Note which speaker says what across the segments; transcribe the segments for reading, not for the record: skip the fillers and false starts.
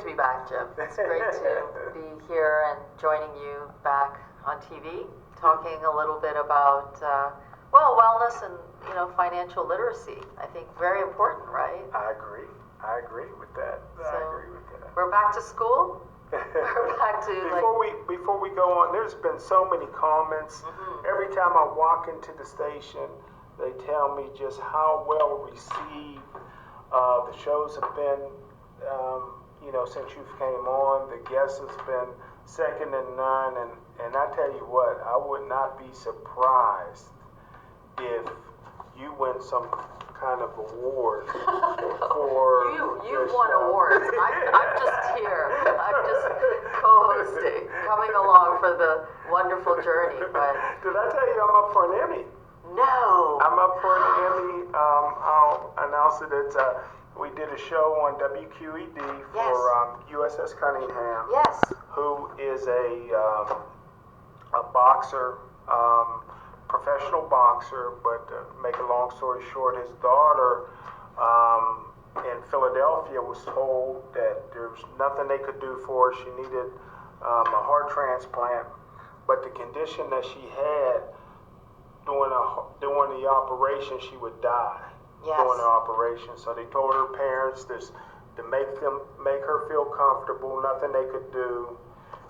Speaker 1: to be back, Jim. It's great to be here and joining you back on TV, talking a little bit about, wellness and, financial literacy. I think very important, right?
Speaker 2: I agree with that.
Speaker 1: We're back to school. We're back to
Speaker 2: before we go on, there's been so many comments. Every time I walk into the station, they tell me just how well received the shows have been. Since you came on, the guest has been second to none, and I tell you what, I would not be surprised if you win some kind of award for
Speaker 1: you've won awards. I'm just here. I'm just co-hosting, coming along for the wonderful journey. But
Speaker 2: did I tell you I'm up for an Emmy?
Speaker 1: No.
Speaker 2: I'm up for an Emmy. I'll announce it. We did a show on WQED for USS Cunningham.
Speaker 1: Yes.
Speaker 2: Who is a boxer, professional boxer, but to make a long story short, his daughter in Philadelphia was told that there's nothing they could do for her. She needed a heart transplant, but the condition that she had during the operation, she would die.
Speaker 1: Yes.
Speaker 2: During the operation. So they told her parents this to make her feel comfortable, nothing they could do.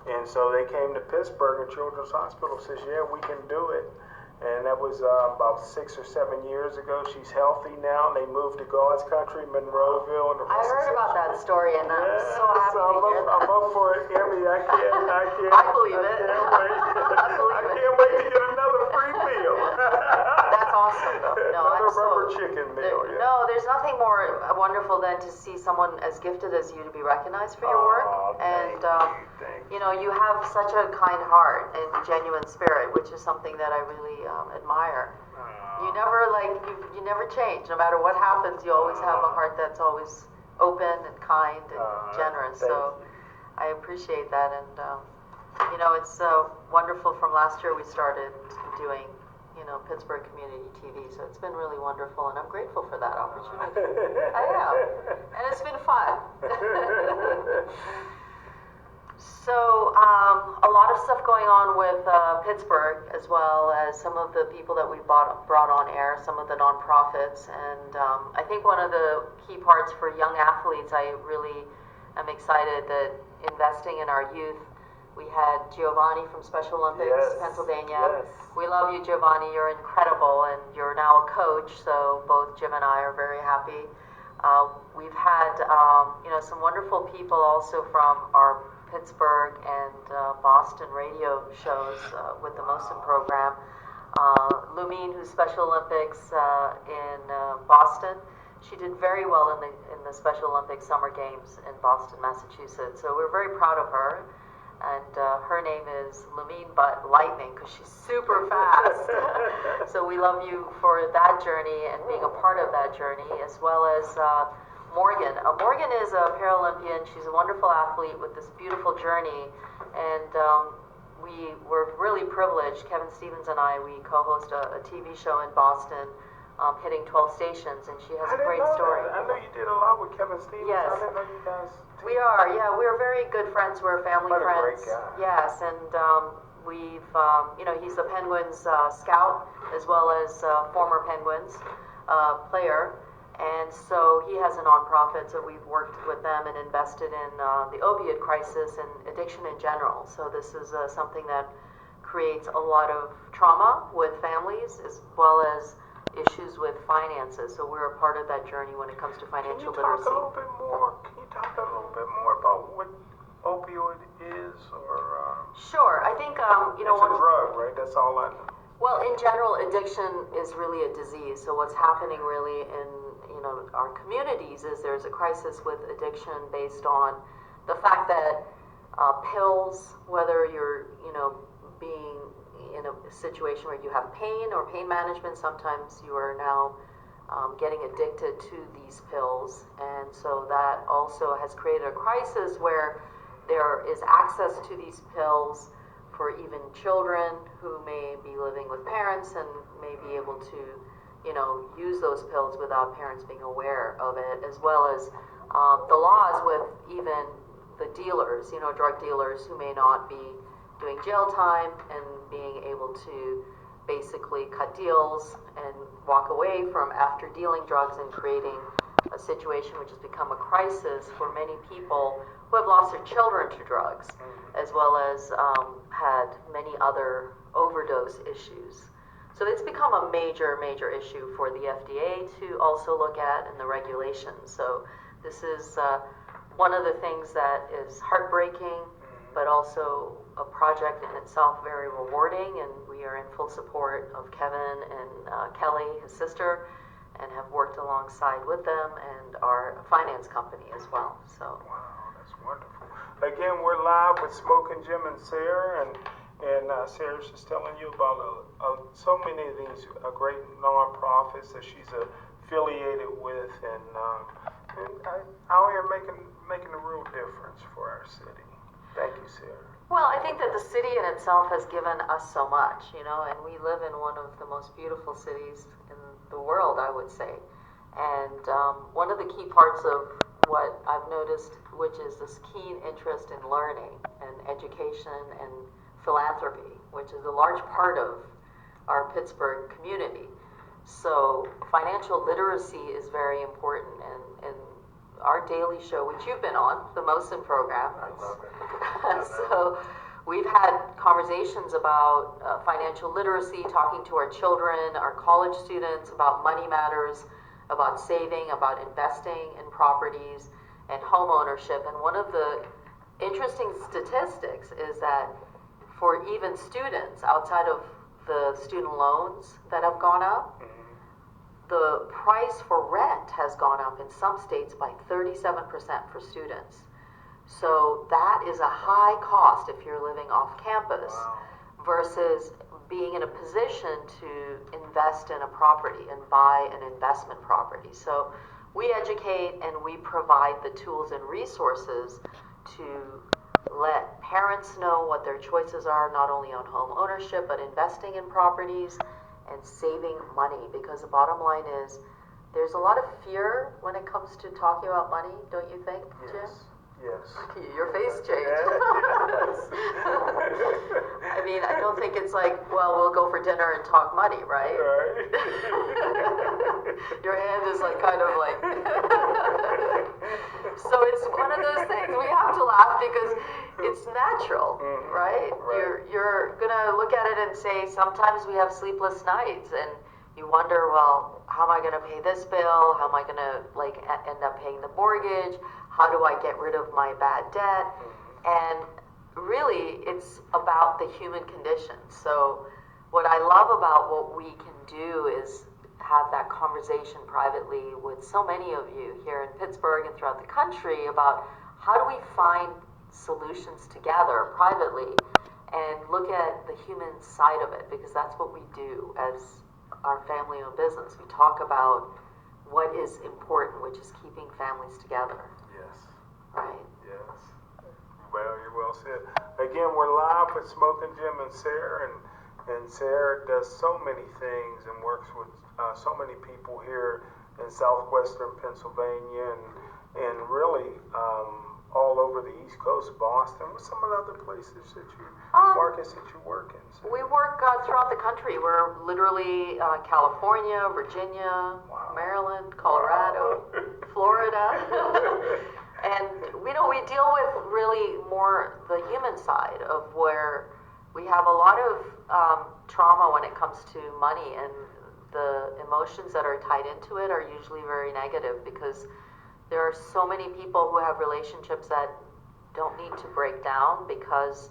Speaker 2: And so they came to Pittsburgh, and Children's Hospital says, yeah, we can do it. And that was about 6 or 7 years ago. She's healthy now. They moved to God's country, Monroeville.
Speaker 1: I heard about that story, and I'm so happy to hear that.
Speaker 2: I'm up for an Emmy. I can't.
Speaker 1: I believe it.
Speaker 2: I can't wait to get another free meal.
Speaker 1: That's awesome, though.
Speaker 2: Another rubber chicken meal.
Speaker 1: No, there's nothing more wonderful than to see someone as gifted as you to be recognized for your work.
Speaker 2: And
Speaker 1: you have such a kind heart and genuine spirit, which is something that I really admire. You never change. No matter what happens, you always have a heart that's always open and kind and generous. So I appreciate that, and it's wonderful. From last year, we started doing Pittsburgh Community TV, so it's been really wonderful, and I'm grateful for that opportunity. I am, and it's been fun. So a lot of stuff going on with Pittsburgh, as well as some of the people that we brought on air, some of the nonprofits, and I think one of the key parts for young athletes, I really am excited that investing in our youth. We had Giovanni from Special Olympics, Pennsylvania.
Speaker 2: Yes.
Speaker 1: We love you, Giovanni. You're incredible, and you're now a coach, so both Jim and I are very happy. We've had some wonderful people also from our Pittsburgh and Boston radio shows with the Mohsin program. Lumine, who's Special Olympics in Boston, she did very well in the Special Olympics Summer Games in Boston, Massachusetts. So we're very proud of her. And her name is Lumine Butt Lightning, because she's super fast. So we love you for that journey and being a part of that journey, as well as Morgan. Morgan is a Paralympian. She's a wonderful athlete with this beautiful journey. And we were really privileged, Kevin Stevens and I, we co-host a TV show in Boston, hitting 12 stations, and she has a great story.
Speaker 2: I know you did a lot with Kevin Stevens.
Speaker 1: Yes.
Speaker 2: I didn't know you guys.
Speaker 1: We are, we're very good friends. We're family
Speaker 2: what
Speaker 1: friends.
Speaker 2: A great guy.
Speaker 1: Yes, and we've, he's the Penguins scout as well as former Penguins player, and so he has a nonprofit. So we've worked with them and invested in the opiate crisis and addiction in general. So this is something that creates a lot of trauma with families as well as issues with finances. So we're a part of that journey when it comes to financial literacy.
Speaker 2: Can you talk a little bit more about what opioid is, or?
Speaker 1: Sure. I think
Speaker 2: it's a drug, right? That's all I know.
Speaker 1: Well, in general, addiction is really a disease. So what's happening really in our communities is there's a crisis with addiction based on the fact that pills, whether you're being in a situation where you have pain or pain management, sometimes you are now getting addicted to these pills, and so that also has created a crisis where there is access to these pills for even children who may be living with parents and may be able to use those pills without parents being aware of it, as well as the laws with even the dealers, drug dealers who may not be doing jail time and being able to basically cut deals and walk away from after dealing drugs and creating a situation which has become a crisis for many people who have lost their children to drugs, as well as had many other overdose issues. So it's become a major, major issue for the FDA to also look at and the regulations. So this is one of the things that is heartbreaking, but also a project in itself very rewarding, and we are in full support of Kevin and Kelly, his sister, and have worked alongside with them and our finance company as well. So.
Speaker 2: Wow, that's wonderful. Again, we're live with Smoking Jim and Sara, and Sara's just telling you about so many of these great nonprofits that she's affiliated with, and out here making a real difference for our city. Thank you, Sara.
Speaker 1: Well, I think that the city in itself has given us so much, and we live in one of the most beautiful cities in the world, I would say. And one of the key parts of what I've noticed, which is this keen interest in learning and education and philanthropy, which is a large part of our Pittsburgh community. So financial literacy is very important, and our daily show, which you've been on, the Mohsin program.
Speaker 2: I love it.
Speaker 1: So we've had conversations about financial literacy, talking to our children, our college students about money matters, about saving, about investing in properties and home ownership. And one of the interesting statistics is that for even students outside of the student loans that have gone up, the price for rent has gone up in some states by 37% for students. So that is a high cost if you're living off campus.
Speaker 2: Wow.
Speaker 1: Versus being in a position to invest in a property and buy an investment property. So we educate and we provide the tools and resources to let parents know what their choices are, not only on home ownership, but investing in properties and saving money. Because the bottom line is, there's a lot of fear when it comes to talking about money, don't you think, Jim?
Speaker 2: Yes.
Speaker 1: Your face changed.
Speaker 2: Yes.
Speaker 1: I mean, I don't think it's like, well, we'll go for dinner and talk money, right?
Speaker 2: Right.
Speaker 1: Your hand is like kind of like. So it's one of those things. We have to laugh because it's natural, right? You're gonna look at it and say, sometimes we have sleepless nights, and you wonder, well, how am I gonna pay this bill? How am I gonna end up paying the mortgage? How do I get rid of my bad debt? And really, it's about the human condition. So what I love about what we can do is have that conversation privately with so many of you here in Pittsburgh and throughout the country about how do we find solutions together privately and look at the human side of it, because that's what we do as our family-owned business. We talk about what is important, which is keeping families together.
Speaker 2: Yes.
Speaker 1: Right.
Speaker 2: Yes. Well, you're well said. Again, we're live with Smoking Jim and Sara, and Sara does so many things and works with so many people here in southwestern Pennsylvania and really all over the East Coast, Boston. What's some of the other places that markets that you work in? So?
Speaker 1: We work throughout the country. We're literally California, Virginia, Maryland, Colorado, Florida. And we deal with really more the human side of where we have a lot of trauma when it comes to money, and the emotions that are tied into it are usually very negative, because there are so many people who have relationships that don't need to break down because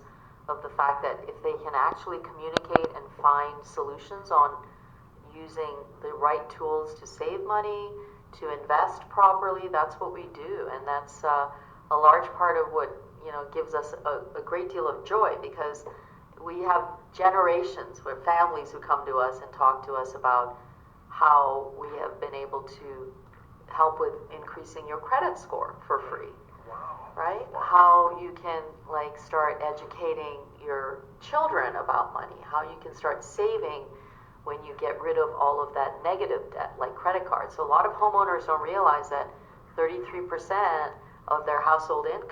Speaker 1: of the fact that if they can actually communicate and find solutions on using the right tools to save money, to invest properly, that's what we do. And that's a large part of what gives us a great deal of joy, because we have generations with families who come to us and talk to us about how we have been able to help with increasing your credit score for free. Right? How you can start educating your children about money, how you can start saving when you get rid of all of that negative debt, like credit cards. So a lot of homeowners don't realize that 33% of their household income